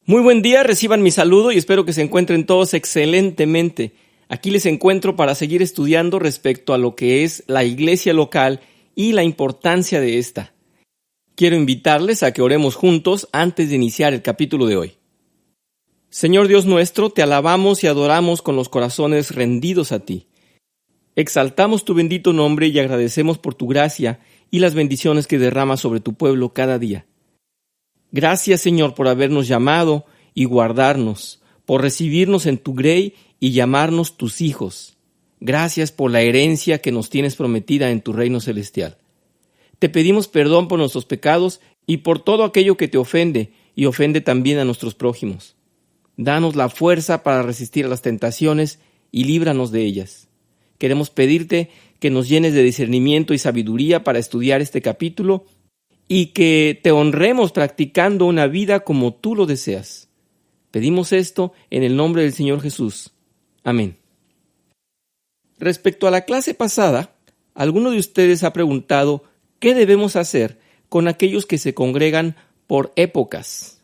Muy buen día, reciban mi saludo y espero que se encuentren todos excelentemente. Aquí les encuentro para seguir estudiando respecto a lo que es la iglesia local y la importancia de esta. Quiero invitarles a que oremos juntos antes de iniciar el capítulo de hoy. Señor Dios nuestro, te alabamos y adoramos con los corazones rendidos a ti. Exaltamos tu bendito nombre y agradecemos por tu gracia y las bendiciones que derramas sobre tu pueblo cada día. Gracias, Señor, por habernos llamado y guardarnos, por recibirnos en tu grey y llamarnos tus hijos. Gracias por la herencia que nos tienes prometida en tu reino celestial. Te pedimos perdón por nuestros pecados y por todo aquello que te ofende y ofende también a nuestros prójimos. Danos la fuerza para resistir a las tentaciones y líbranos de ellas. Queremos pedirte que nos llenes de discernimiento y sabiduría para estudiar este capítulo y que te honremos practicando una vida como tú lo deseas. Pedimos esto en el nombre del Señor Jesús. Amén. Respecto a la clase pasada, alguno de ustedes ha preguntado qué debemos hacer con aquellos que se congregan por épocas.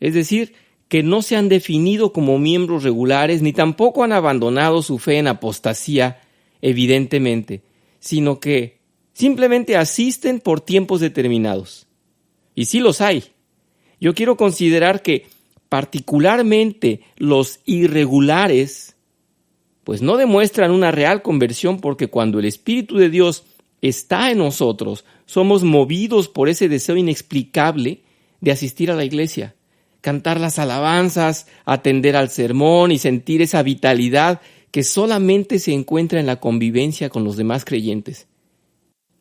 Es decir, que no se han definido como miembros regulares ni tampoco han abandonado su fe en apostasía, evidentemente, sino que simplemente asisten por tiempos determinados. Y sí los hay. Yo quiero considerar que particularmente los irregulares, pues no demuestran una real conversión porque cuando el Espíritu de Dios está en nosotros, somos movidos por ese deseo inexplicable de asistir a la iglesia, cantar las alabanzas, atender al sermón y sentir esa vitalidad que solamente se encuentra en la convivencia con los demás creyentes.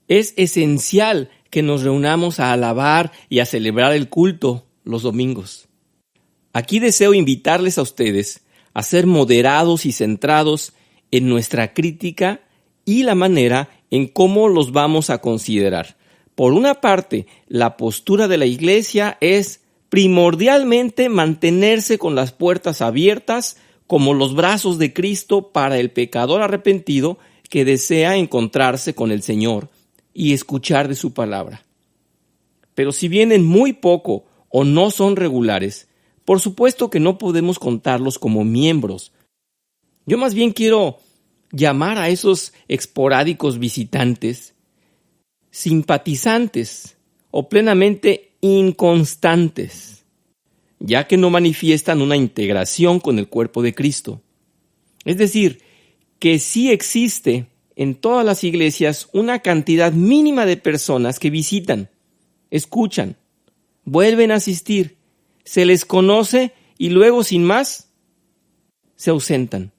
Es esencial que nos reunamos a alabar y a celebrar el culto los domingos. Aquí deseo invitarles a ustedes a ser moderados y centrados en nuestra crítica y la manera en cómo los vamos a considerar. Por una parte, la postura de la iglesia es primordialmente mantenerse con las puertas abiertas como los brazos de Cristo para el pecador arrepentido que desea encontrarse con el Señor y escuchar de su palabra. Pero si vienen muy poco o no son regulares, por supuesto que no podemos contarlos como miembros. Yo más bien quiero llamar a esos esporádicos visitantes simpatizantes o plenamente inconstantes, ya que no manifiestan una integración con el cuerpo de Cristo. Es decir, que sí existe en todas las iglesias una cantidad mínima de personas que visitan, escuchan, vuelven a asistir, se les conoce y luego, sin más, se ausentan.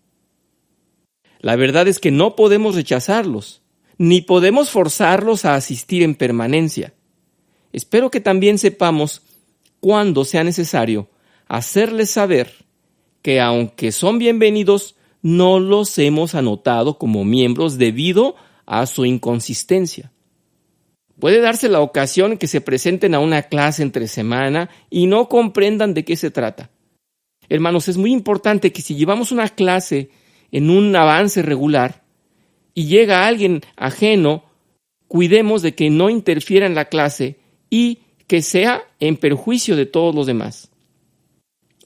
La verdad es que no podemos rechazarlos, ni podemos forzarlos a asistir en permanencia. Espero que también sepamos, cuando sea necesario, hacerles saber que aunque son bienvenidos, no los hemos anotado como miembros debido a su inconsistencia. Puede darse la ocasión que se presenten a una clase entre semana y no comprendan de qué se trata. Hermanos, es muy importante que si llevamos una clase en un avance regular y llega alguien ajeno, cuidemos de que no interfiera en la clase y que sea en perjuicio de todos los demás.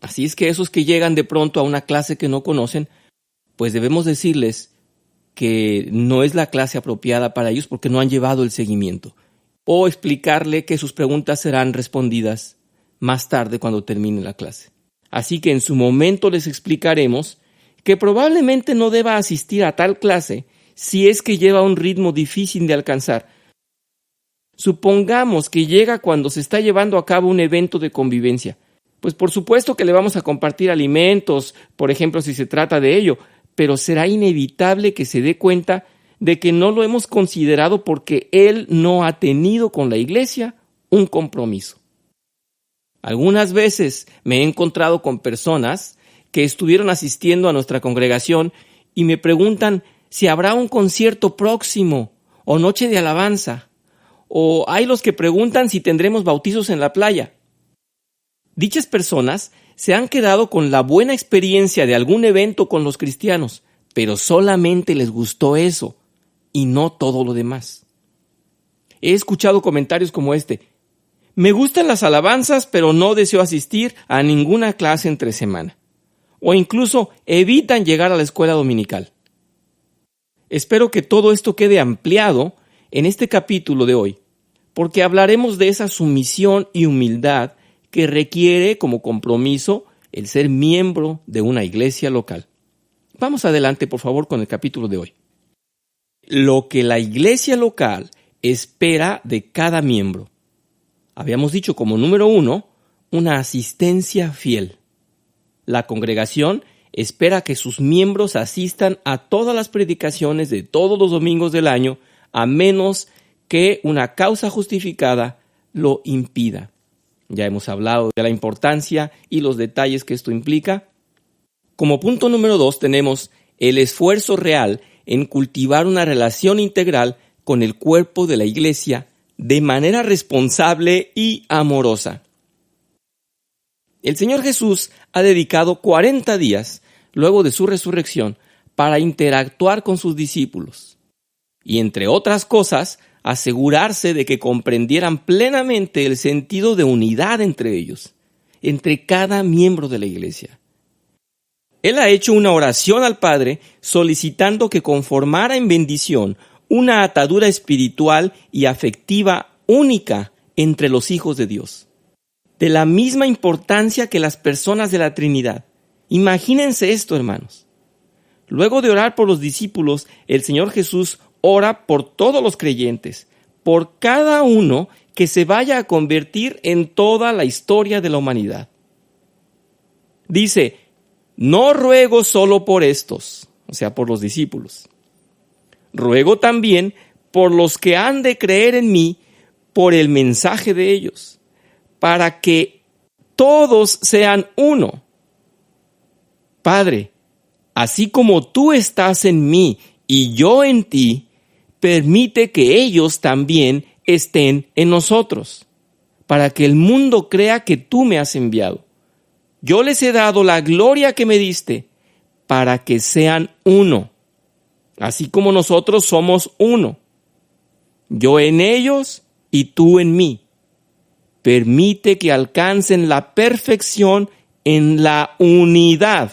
Así es que esos que llegan de pronto a una clase que no conocen, pues debemos decirles que no es la clase apropiada para ellos porque no han llevado el seguimiento. O explicarle que sus preguntas serán respondidas más tarde cuando termine la clase. Así que en su momento les explicaremos que probablemente no deba asistir a tal clase si es que lleva un ritmo difícil de alcanzar. Supongamos que llega cuando se está llevando a cabo un evento de convivencia. Pues por supuesto que le vamos a compartir alimentos, por ejemplo, si se trata de ello, pero será inevitable que se dé cuenta de que no lo hemos considerado porque él no ha tenido con la iglesia un compromiso. Algunas veces me he encontrado con personas que estuvieron asistiendo a nuestra congregación y me preguntan si habrá un concierto próximo o noche de alabanza, o hay los que preguntan si tendremos bautizos en la playa. Dichas personas se han quedado con la buena experiencia de algún evento con los cristianos, pero solamente les gustó eso y no todo lo demás. He escuchado comentarios como este: Me gustan las alabanzas, pero no deseo asistir a ninguna clase entre semana. O incluso evitan llegar a la escuela dominical. Espero que todo esto quede ampliado en este capítulo de hoy, porque hablaremos de esa sumisión y humildad que requiere como compromiso el ser miembro de una iglesia local. Vamos adelante, por favor, con el capítulo de hoy. Lo que la iglesia local espera de cada miembro. Habíamos dicho como número 1, una asistencia fiel. La congregación espera que sus miembros asistan a todas las predicaciones de todos los domingos del año, a menos que una causa justificada lo impida. Ya hemos hablado de la importancia y los detalles que esto implica. Como punto número 2 tenemos el esfuerzo real en cultivar una relación integral con el cuerpo de la iglesia de manera responsable y amorosa. El Señor Jesús ha dedicado 40 días, luego de su resurrección, para interactuar con sus discípulos y, entre otras cosas, asegurarse de que comprendieran plenamente el sentido de unidad entre ellos, entre cada miembro de la iglesia. Él ha hecho una oración al Padre solicitando que conformara en bendición una atadura espiritual y afectiva única entre los hijos de Dios, de la misma importancia que las personas de la Trinidad. Imagínense esto, hermanos. Luego de orar por los discípulos, el Señor Jesús ora por todos los creyentes, por cada uno que se vaya a convertir en toda la historia de la humanidad. Dice, no ruego solo por estos, o sea, por los discípulos. Ruego también por los que han de creer en mí por el mensaje de ellos, para que todos sean uno. Padre, así como tú estás en mí y yo en ti, permite que ellos también estén en nosotros, para que el mundo crea que tú me has enviado. Yo les he dado la gloria que me diste, para que sean uno, así como nosotros somos uno. Yo en ellos y tú en mí. Permite que alcancen la perfección en la unidad.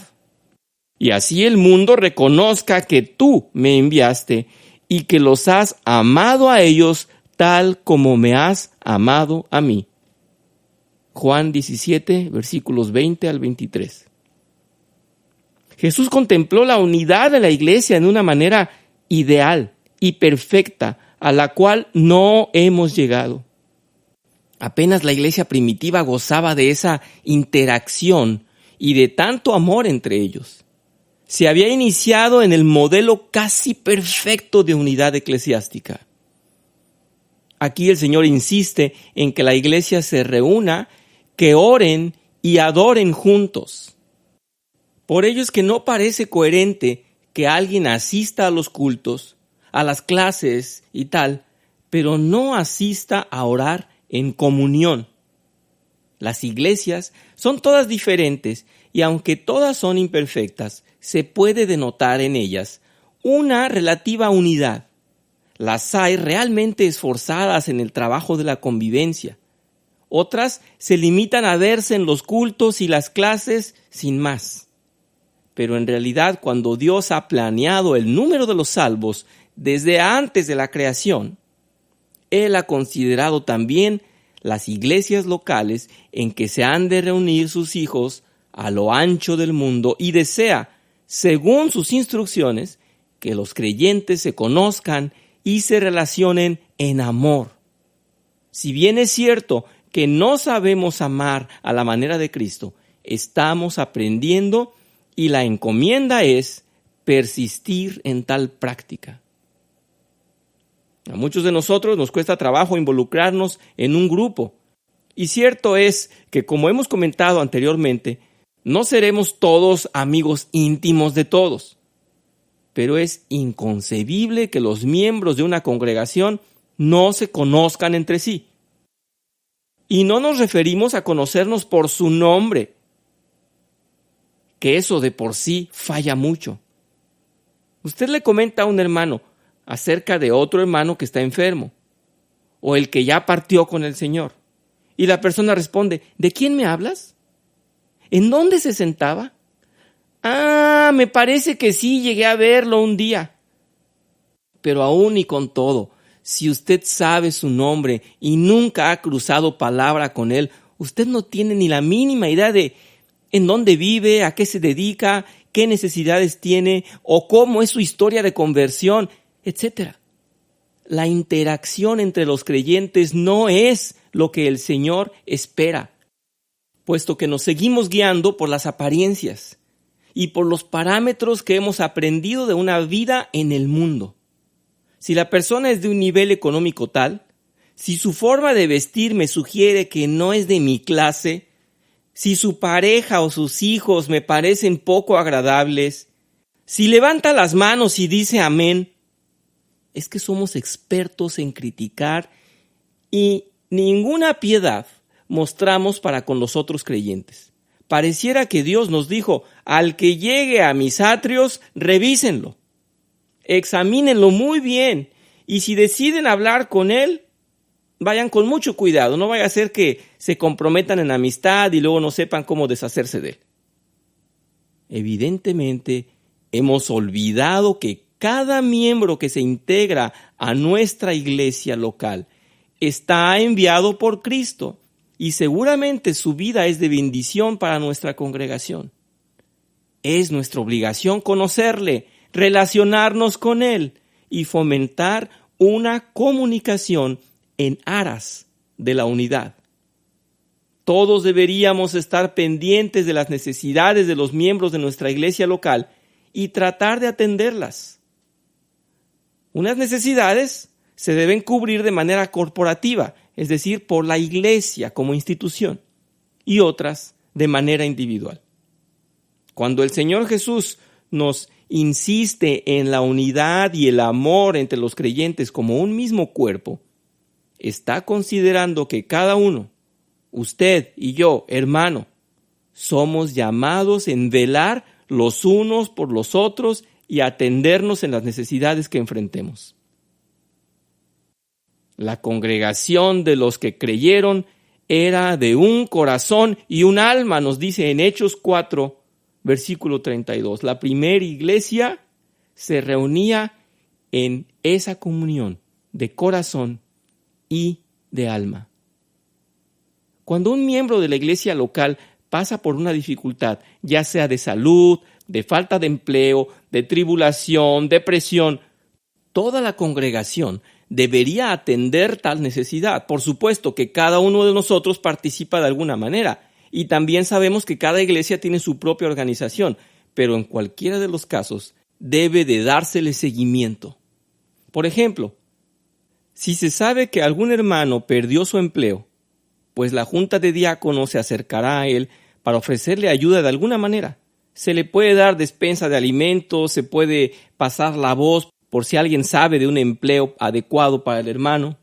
Y así el mundo reconozca que tú me enviaste y que los has amado a ellos tal como me has amado a mí. Juan 17, versículos 20 al 23. Jesús contempló la unidad de la iglesia en una manera ideal y perfecta, a la cual no hemos llegado. Apenas la iglesia primitiva gozaba de esa interacción y de tanto amor entre ellos. Se había iniciado en el modelo casi perfecto de unidad eclesiástica. Aquí el Señor insiste en que la iglesia se reúna, que oren y adoren juntos. Por ello es que no parece coherente que alguien asista a los cultos, a las clases y tal, pero no asista a orar en comunión. Las iglesias son todas diferentes y aunque todas son imperfectas, se puede denotar en ellas una relativa unidad. Las hay realmente esforzadas en el trabajo de la convivencia. Otras se limitan a verse en los cultos y las clases sin más. Pero en realidad, cuando Dios ha planeado el número de los salvos desde antes de la creación, Él ha considerado también las iglesias locales en que se han de reunir sus hijos a lo ancho del mundo y desea, según sus instrucciones, que los creyentes se conozcan y se relacionen en amor. Si bien es cierto que no sabemos amar a la manera de Cristo, estamos aprendiendo y la encomienda es persistir en tal práctica. A muchos de nosotros nos cuesta trabajo involucrarnos en un grupo. Y cierto es que, como hemos comentado anteriormente, no seremos todos amigos íntimos de todos. Pero es inconcebible que los miembros de una congregación no se conozcan entre sí. Y no nos referimos a conocernos por su nombre, que eso de por sí falla mucho. Usted le comenta a un hermano acerca de otro hermano que está enfermo, o el que ya partió con el Señor, Y la persona responde, ¿de quién me hablas? ¿En dónde se sentaba? Ah, me parece que sí, llegué a verlo un día. Pero aún y con todo, si usted sabe su nombre y nunca ha cruzado palabra con él, usted no tiene ni la mínima idea de en dónde vive, a qué se dedica, qué necesidades tiene o cómo es su historia de conversión, etc. La interacción entre los creyentes no es lo que el Señor espera, puesto que nos seguimos guiando por las apariencias y por los parámetros que hemos aprendido de una vida en el mundo. Si la persona es de un nivel económico tal, si su forma de vestir me sugiere que no es de mi clase, si su pareja o sus hijos me parecen poco agradables, si levanta las manos y dice amén, es que somos expertos en criticar y ninguna piedad mostramos para con los otros creyentes. Pareciera que Dios nos dijo, al que llegue a mis atrios, revísenlo. Examínenlo muy bien y si deciden hablar con él, vayan con mucho cuidado. No vaya a ser que se comprometan en amistad y luego no sepan cómo deshacerse de él. Evidentemente, hemos olvidado que cada miembro que se integra a nuestra iglesia local está enviado por Cristo y seguramente su vida es de bendición para nuestra congregación. Es nuestra obligación conocerle, relacionarnos con él y fomentar una comunicación en aras de la unidad. Todos deberíamos estar pendientes de las necesidades de los miembros de nuestra iglesia local y tratar de atenderlas. Unas necesidades se deben cubrir de manera corporativa, es decir, por la iglesia como institución, y otras de manera individual. Cuando el Señor Jesús nos insiste en la unidad y el amor entre los creyentes como un mismo cuerpo, está considerando que cada uno, usted y yo, hermano, somos llamados en velar los unos por los otros y atendernos en las necesidades que enfrentemos. La congregación de los que creyeron era de un corazón y un alma, nos dice en Hechos 4, versículo 32. La primera iglesia se reunía en esa comunión de corazón y de alma. Cuando un miembro de la iglesia local pasa por una dificultad, ya sea de salud, de falta de empleo, de tribulación, depresión, toda la congregación debería atender tal necesidad. Por supuesto que cada uno de nosotros participa de alguna manera y también sabemos que cada iglesia tiene su propia organización, pero en cualquiera de los casos debe de dársele seguimiento. Por ejemplo, si se sabe que algún hermano perdió su empleo, pues la junta de diáconos se acercará a él para ofrecerle ayuda de alguna manera. Se le puede dar despensa de alimentos, se puede pasar la voz por si alguien sabe de un empleo adecuado para el hermano.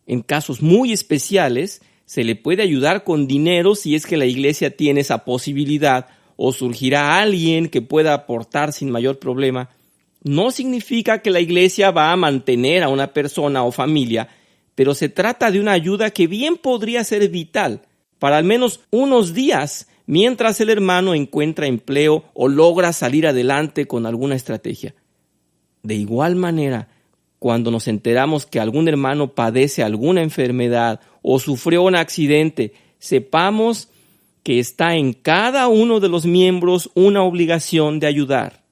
En casos muy especiales, se le puede ayudar con dinero si es que la iglesia tiene esa posibilidad o surgirá alguien que pueda aportar sin mayor problema. No significa que la iglesia va a mantener a una persona o familia, pero se trata de una ayuda que bien podría ser vital para al menos unos días mientras el hermano encuentra empleo o logra salir adelante con alguna estrategia. De igual manera, cuando nos enteramos que algún hermano padece alguna enfermedad o sufrió un accidente, sepamos que está en cada uno de los miembros una obligación de ayudar.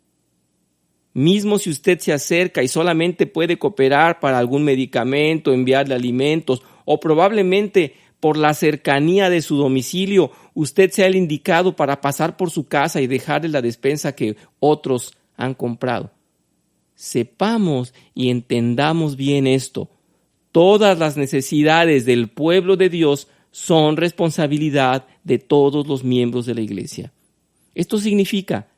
Mismo si usted se acerca y solamente puede cooperar para algún medicamento, enviarle alimentos o probablemente por la cercanía de su domicilio, usted sea el indicado para pasar por su casa y dejarle la despensa que otros han comprado. Sepamos y entendamos bien esto. Todas las necesidades del pueblo de Dios son responsabilidad de todos los miembros de la iglesia. Esto significa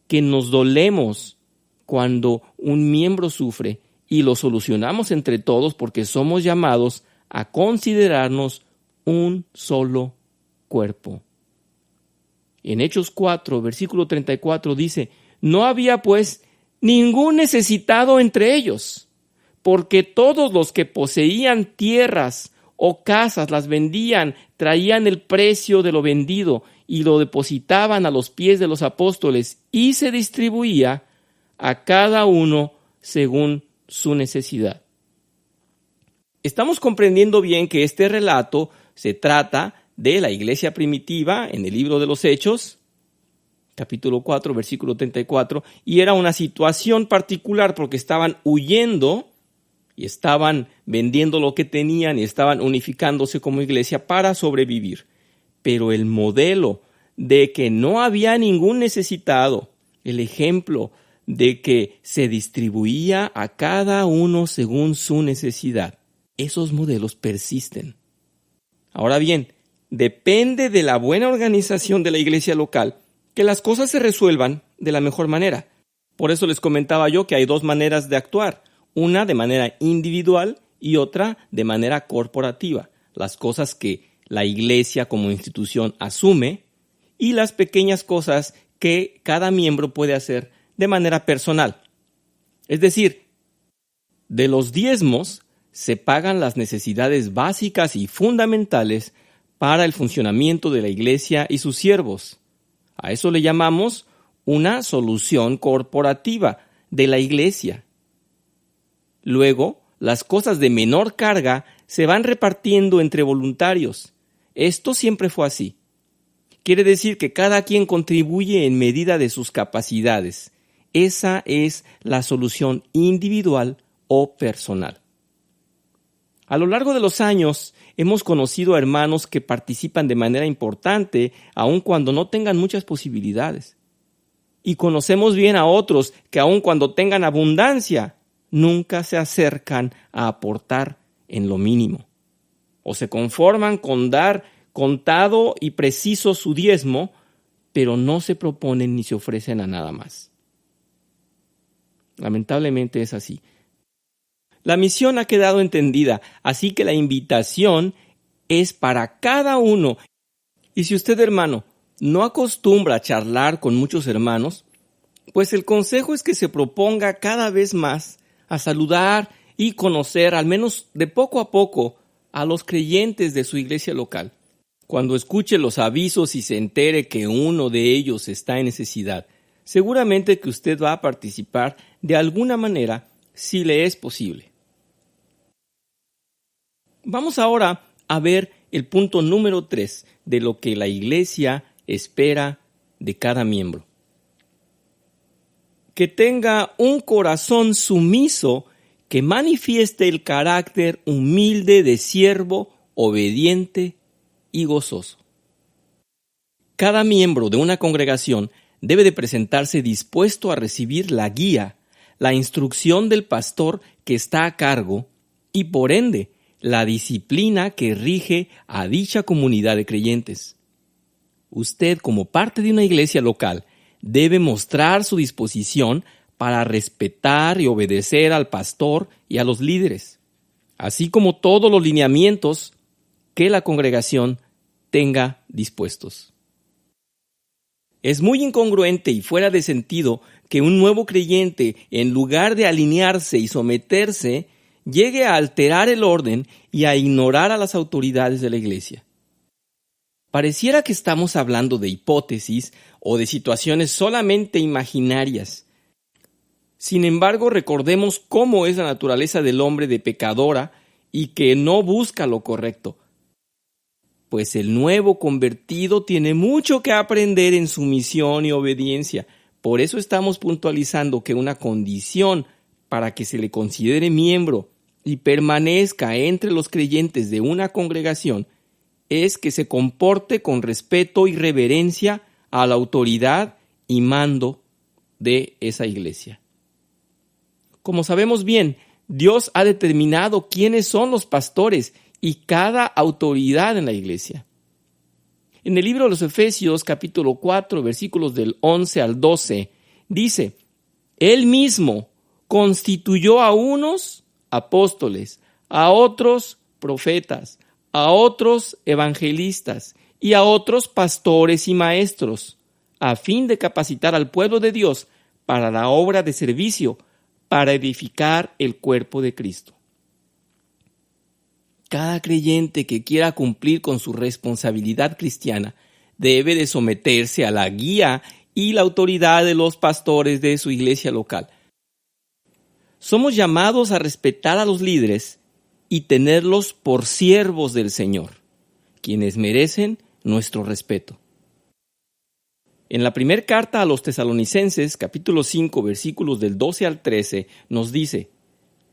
que nos dolemos cuando un miembro sufre y lo solucionamos entre todos porque somos llamados a considerarnos un solo cuerpo. En Hechos 4, versículo 34 dice, no había pues ningún necesitado entre ellos, porque todos los que poseían tierras o casas, las vendían, traían el precio de lo vendido y lo depositaban a los pies de los apóstoles y se distribuía a cada uno según su necesidad. Estamos comprendiendo bien que este relato se trata de la iglesia primitiva en el libro de los Hechos, capítulo 4, versículo 34, y era una situación particular porque estaban huyendo y estaban vendiendo lo que tenían y estaban unificándose como iglesia para sobrevivir. Pero el modelo de que no había ningún necesitado, el ejemplo de que se distribuía a cada uno según su necesidad, esos modelos persisten. Ahora bien, depende de la buena organización de la iglesia local que las cosas se resuelvan de la mejor manera. Por eso les comentaba yo que hay dos maneras de actuar. Una de manera individual y otra de manera corporativa. Las cosas que la iglesia como institución asume y las pequeñas cosas que cada miembro puede hacer de manera personal. Es decir, de los diezmos se pagan las necesidades básicas y fundamentales para el funcionamiento de la iglesia y sus siervos. A eso le llamamos una solución corporativa de la iglesia. Luego, las cosas de menor carga se van repartiendo entre voluntarios. Esto siempre fue así. Quiere decir que cada quien contribuye en medida de sus capacidades. Esa es la solución individual o personal. A lo largo de los años, hemos conocido a hermanos que participan de manera importante, aun cuando no tengan muchas posibilidades. Y conocemos bien a otros que aun cuando tengan abundancia, nunca se acercan a aportar en lo mínimo. O se conforman con dar contado y preciso su diezmo, pero no se proponen ni se ofrecen a nada más. Lamentablemente es así. La misión ha quedado entendida, así que la invitación es para cada uno. Y si usted, hermano, no acostumbra a charlar con muchos hermanos, pues el consejo es que se proponga cada vez más a saludar y conocer, al menos de poco a poco, a los creyentes de su iglesia local. Cuando escuche los avisos y se entere que uno de ellos está en necesidad, seguramente que usted va a participar de alguna manera si le es posible. Vamos ahora a ver el punto número 3 de lo que la iglesia espera de cada miembro. Que tenga un corazón sumiso que manifieste el carácter humilde de siervo, obediente y gozoso. Cada miembro de una congregación debe de presentarse dispuesto a recibir la guía, la instrucción del pastor que está a cargo y, por ende, la disciplina que rige a dicha comunidad de creyentes. Usted, como parte de una iglesia local, debe mostrar su disposición para respetar y obedecer al pastor y a los líderes, así como todos los lineamientos que la congregación tenga dispuestos. Es muy incongruente y fuera de sentido que un nuevo creyente, en lugar de alinearse y someterse, llegue a alterar el orden y a ignorar a las autoridades de la iglesia. Pareciera que estamos hablando de hipótesis o de situaciones solamente imaginarias. Sin embargo, recordemos cómo es la naturaleza del hombre de pecadora y que no busca lo correcto. Pues el nuevo convertido tiene mucho que aprender en sumisión y obediencia. Por eso estamos puntualizando que una condición para que se le considere miembro y permanezca entre los creyentes de una congregación es que se comporte con respeto y reverencia a la autoridad y mando de esa iglesia. Como sabemos bien, Dios ha determinado quiénes son los pastores y cada autoridad en la iglesia. En el libro de los Efesios, capítulo 4, versículos del 11 al 12, dice: Él mismo constituyó a unos apóstoles, a otros profetas, a otros evangelistas y a otros pastores y maestros, a fin de capacitar al pueblo de Dios para la obra de servicio, para edificar el cuerpo de Cristo. Cada creyente que quiera cumplir con su responsabilidad cristiana debe de someterse a la guía y la autoridad de los pastores de su iglesia local. Somos llamados a respetar a los líderes y tenerlos por siervos del Señor, quienes merecen nuestro respeto. En la primera carta a los Tesalonicenses, capítulo 5, versículos del 12 al 13, nos dice: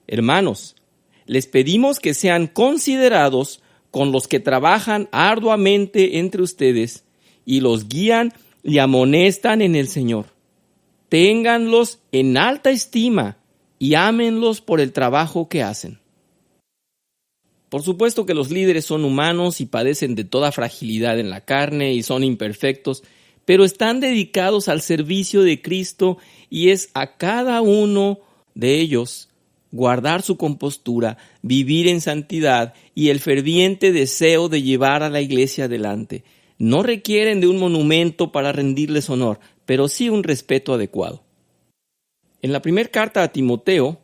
Hermanos, les pedimos que sean considerados con los que trabajan arduamente entre ustedes y los guían y amonestan en el Señor. Ténganlos en alta estima y ámenlos por el trabajo que hacen. Por supuesto que los líderes son humanos y padecen de toda fragilidad en la carne y son imperfectos, pero están dedicados al servicio de Cristo y es a cada uno de ellos guardar su compostura, vivir en santidad y el ferviente deseo de llevar a la iglesia adelante. No requieren de un monumento para rendirles honor, pero sí un respeto adecuado. En la primera carta a Timoteo,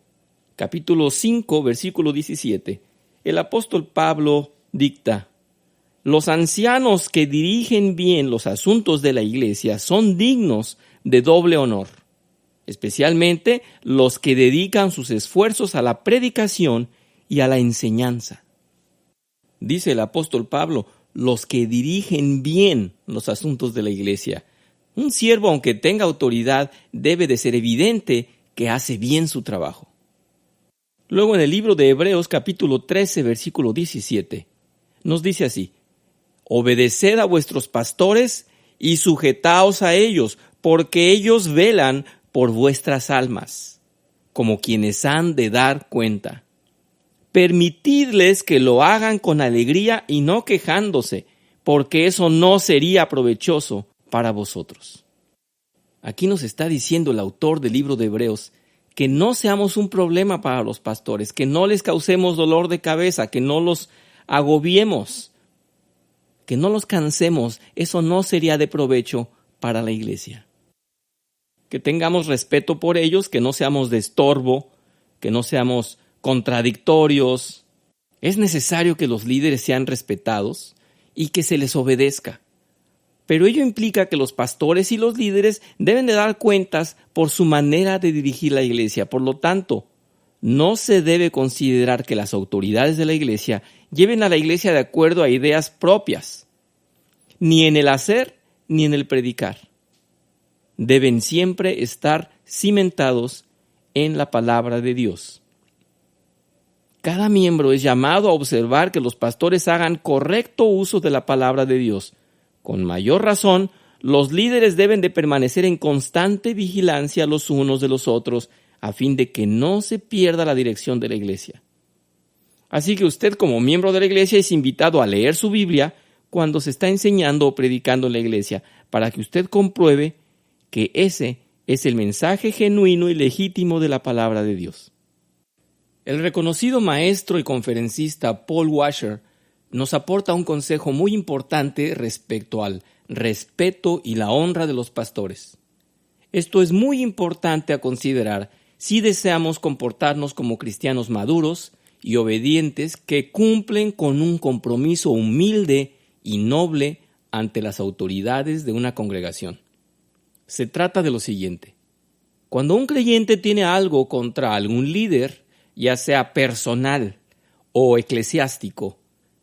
capítulo 5, versículo 17, el apóstol Pablo dicta: Los ancianos que dirigen bien los asuntos de la iglesia son dignos de doble honor, especialmente los que dedican sus esfuerzos a la predicación y a la enseñanza. Dice el apóstol Pablo, los que dirigen bien los asuntos de la iglesia. Un siervo, aunque tenga autoridad, debe de ser evidente que hace bien su trabajo. Luego en el libro de Hebreos capítulo 13, versículo 17, nos dice así: Obedeced a vuestros pastores y sujetaos a ellos, porque ellos velan por vuestras almas, como quienes han de dar cuenta. Permitidles que lo hagan con alegría y no quejándose, porque eso no sería provechoso para vosotros. Aquí nos está diciendo el autor del libro de Hebreos que no seamos un problema para los pastores, que no les causemos dolor de cabeza, que no los agobiemos, que no los cansemos. Eso no sería de provecho para la iglesia. Que tengamos respeto por ellos, que no seamos de estorbo, que no seamos contradictorios. Es necesario que los líderes sean respetados y que se les obedezca. Pero ello implica que los pastores y los líderes deben de dar cuentas por su manera de dirigir la iglesia. Por lo tanto, no se debe considerar que las autoridades de la iglesia lleven a la iglesia de acuerdo a ideas propias, ni en el hacer ni en el predicar. Deben siempre estar cimentados en la palabra de Dios. Cada miembro es llamado a observar que los pastores hagan correcto uso de la palabra de Dios. Con mayor razón, los líderes deben de permanecer en constante vigilancia los unos de los otros, a fin de que no se pierda la dirección de la iglesia. Así que usted, como miembro de la iglesia, es invitado a leer su Biblia cuando se está enseñando o predicando en la iglesia, para que usted compruebe que ese es el mensaje genuino y legítimo de la palabra de Dios. El reconocido maestro y conferencista Paul Washer nos aporta un consejo muy importante respecto al respeto y la honra de los pastores. Esto es muy importante a considerar si deseamos comportarnos como cristianos maduros y obedientes que cumplen con un compromiso humilde y noble ante las autoridades de una congregación. Se trata de lo siguiente: cuando un creyente tiene algo contra algún líder, ya sea personal o eclesiástico,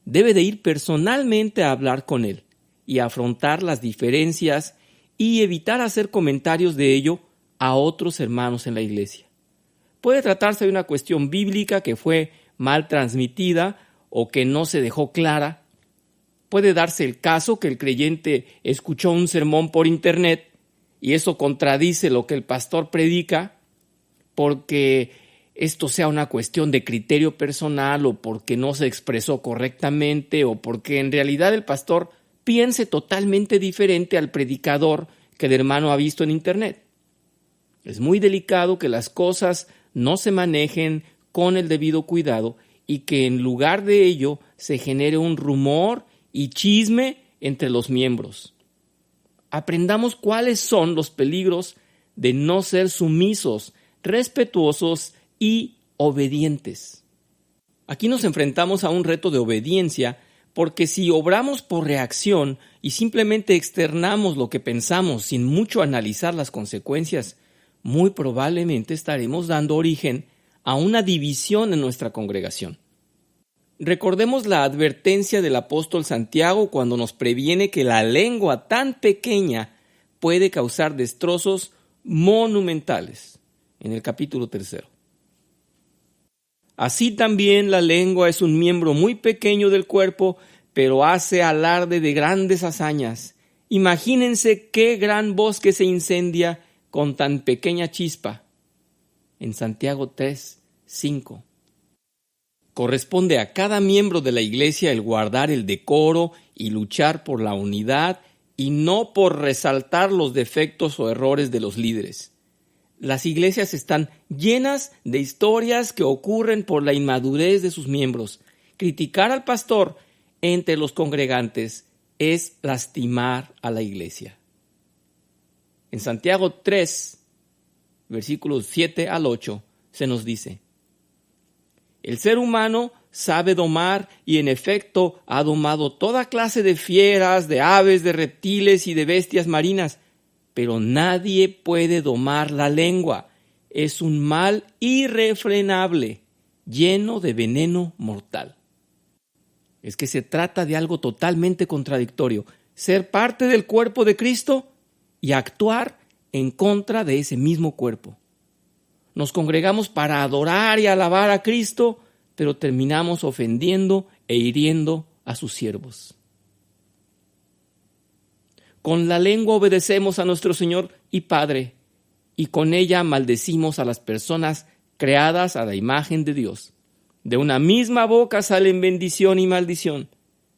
debe de ir personalmente a hablar con él y afrontar las diferencias y evitar hacer comentarios de ello a otros hermanos en la iglesia. Puede tratarse de una cuestión bíblica que fue mal transmitida o que no se dejó clara. Puede darse el caso que el creyente escuchó un sermón por internet y eso contradice lo que el pastor predica, porque esto sea una cuestión de criterio personal o porque no se expresó correctamente o porque en realidad el pastor piense totalmente diferente al predicador que el hermano ha visto en internet. Es muy delicado que las cosas no se manejen con el debido cuidado y que en lugar de ello se genere un rumor y chisme entre los miembros. Aprendamos cuáles son los peligros de no ser sumisos, respetuosos y obedientes. Aquí nos enfrentamos a un reto de obediencia, porque si obramos por reacción y simplemente externamos lo que pensamos sin mucho analizar las consecuencias, muy probablemente estaremos dando origen a una división en nuestra congregación. Recordemos la advertencia del apóstol Santiago cuando nos previene que la lengua tan pequeña puede causar destrozos monumentales, en el capítulo 3. Así también la lengua es un miembro muy pequeño del cuerpo, pero hace alarde de grandes hazañas. Imagínense qué gran bosque se incendia con tan pequeña chispa. En Santiago 3:5. Corresponde a cada miembro de la iglesia el guardar el decoro y luchar por la unidad y no por resaltar los defectos o errores de los líderes. Las iglesias están llenas de historias que ocurren por la inmadurez de sus miembros. Criticar al pastor entre los congregantes es lastimar a la iglesia. En Santiago 3, versículos 7 al 8, se nos dice: el ser humano sabe domar y en efecto ha domado toda clase de fieras, de aves, de reptiles y de bestias marinas, pero nadie puede domar la lengua. Es un mal irrefrenable, lleno de veneno mortal. Es que se trata de algo totalmente contradictorio: ser parte del cuerpo de Cristo y actuar en contra de ese mismo cuerpo. Nos congregamos para adorar y alabar a Cristo, pero terminamos ofendiendo e hiriendo a sus siervos. Con la lengua obedecemos a nuestro Señor y Padre, y con ella maldecimos a las personas creadas a la imagen de Dios. De una misma boca salen bendición y maldición.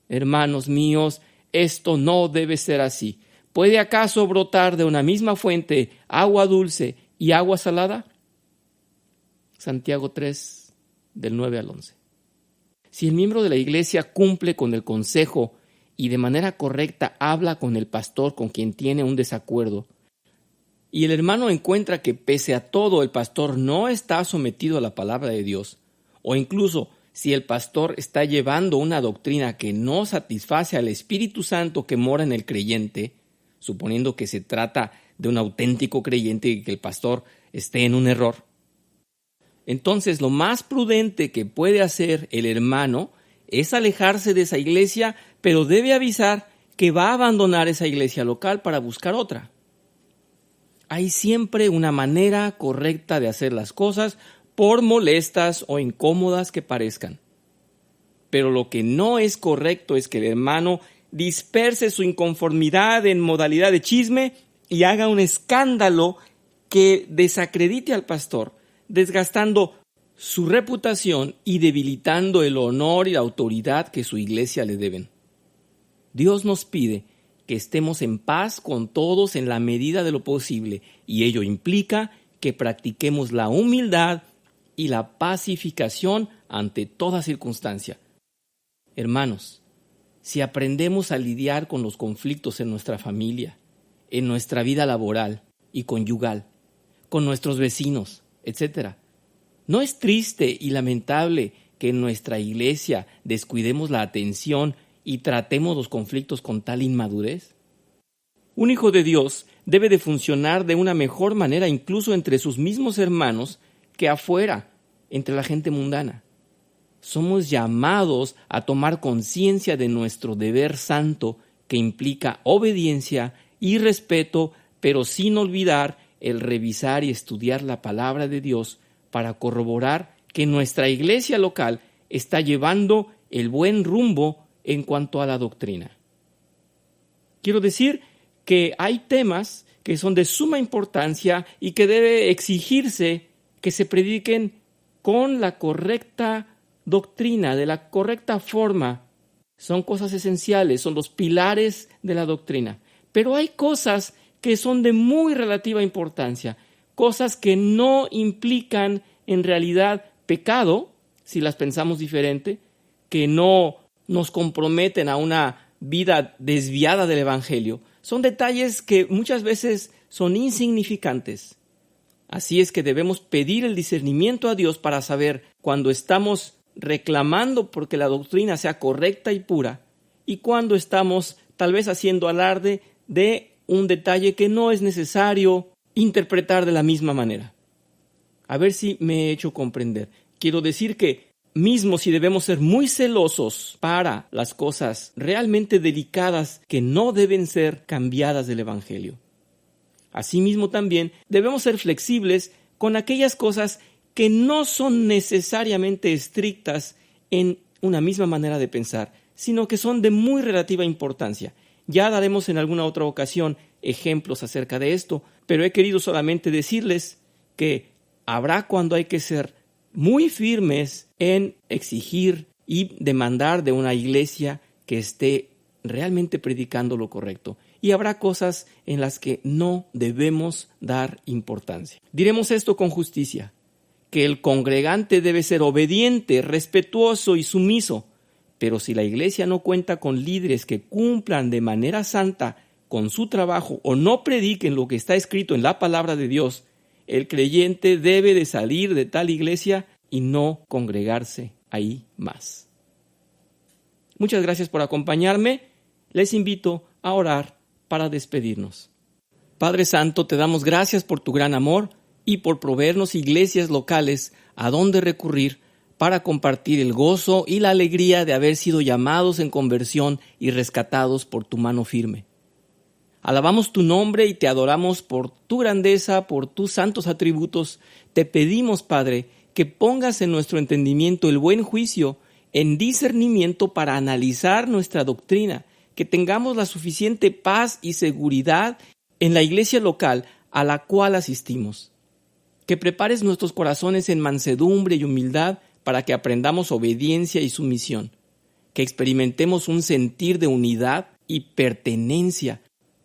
Hermanos míos, esto no debe ser así. ¿Puede acaso brotar de una misma fuente agua dulce y agua salada? Santiago 3, del 9 al 11. Si el miembro de la iglesia cumple con el consejo y de manera correcta habla con el pastor con quien tiene un desacuerdo, y el hermano encuentra que pese a todo el pastor no está sometido a la palabra de Dios, o incluso si el pastor está llevando una doctrina que no satisface al Espíritu Santo que mora en el creyente, suponiendo que se trata de un auténtico creyente y que el pastor esté en un error, entonces lo más prudente que puede hacer el hermano es alejarse de esa iglesia, pero debe avisar que va a abandonar esa iglesia local para buscar otra. Hay siempre una manera correcta de hacer las cosas, por molestas o incómodas que parezcan. Pero lo que no es correcto es que el hermano disperse su inconformidad en modalidad de chisme y haga un escándalo que desacredite al pastor, desgastando su reputación y debilitando el honor y la autoridad que su iglesia le deben. Dios nos pide que estemos en paz con todos en la medida de lo posible, y ello implica que practiquemos la humildad y la pacificación ante toda circunstancia. Hermanos, si aprendemos a lidiar con los conflictos en nuestra familia, en nuestra vida laboral y conyugal, con nuestros vecinos, etc., ¿no es triste y lamentable que en nuestra iglesia descuidemos la atención y tratemos los conflictos con tal inmadurez? Un hijo de Dios debe de funcionar de una mejor manera incluso entre sus mismos hermanos que afuera, entre la gente mundana. Somos llamados a tomar conciencia de nuestro deber santo que implica obediencia y respeto, pero sin olvidar el revisar y estudiar la palabra de Dios para corroborar que nuestra iglesia local está llevando el buen rumbo en cuanto a la doctrina. Quiero decir que hay temas que son de suma importancia y que debe exigirse que se prediquen con la correcta doctrina, de la correcta forma. Son cosas esenciales, son los pilares de la doctrina. Pero hay cosas que son de muy relativa importancia, cosas que no implican en realidad pecado, si las pensamos diferente, que no nos comprometen a una vida desviada del Evangelio. Son detalles que muchas veces son insignificantes. Así es que debemos pedir el discernimiento a Dios para saber cuando estamos reclamando porque la doctrina sea correcta y pura, y cuándo estamos tal vez haciendo alarde de un detalle que no es necesario interpretar de la misma manera. A ver si me he hecho comprender. Quiero decir que mismo si debemos ser muy celosos para las cosas realmente delicadas que no deben ser cambiadas del Evangelio. Asimismo también debemos ser flexibles con aquellas cosas que no son necesariamente estrictas en una misma manera de pensar, sino que son de muy relativa importancia. Ya daremos en alguna otra ocasión ejemplos acerca de esto, pero he querido solamente decirles que habrá cuando hay que ser muy firmes en exigir y demandar de una iglesia que esté realmente predicando lo correcto. Y habrá cosas en las que no debemos dar importancia. Diremos esto con justicia, que el congregante debe ser obediente, respetuoso y sumiso, pero si la iglesia no cuenta con líderes que cumplan de manera santa con su trabajo o no prediquen lo que está escrito en la palabra de Dios, el creyente debe de salir de tal iglesia y no congregarse ahí más. Muchas gracias por acompañarme. Les invito a orar para despedirnos. Padre Santo, te damos gracias por tu gran amor y por proveernos iglesias locales a donde recurrir para compartir el gozo y la alegría de haber sido llamados en conversión y rescatados por tu mano firme. Alabamos tu nombre y te adoramos por tu grandeza, por tus santos atributos. Te pedimos, Padre, que pongas en nuestro entendimiento el buen juicio, en discernimiento para analizar nuestra doctrina, que tengamos la suficiente paz y seguridad en la iglesia local a la cual asistimos. Que prepares nuestros corazones en mansedumbre y humildad para que aprendamos obediencia y sumisión. Que experimentemos un sentir de unidad y pertenencia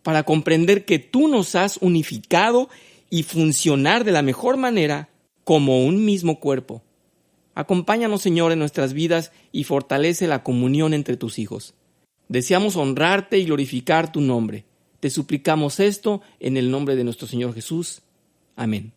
para comprender que tú nos has unificado y funcionar de la mejor manera como un mismo cuerpo. Acompáñanos, Señor, en nuestras vidas y fortalece la comunión entre tus hijos. Deseamos honrarte y glorificar tu nombre. Te suplicamos esto en el nombre de nuestro Señor Jesús. Amén.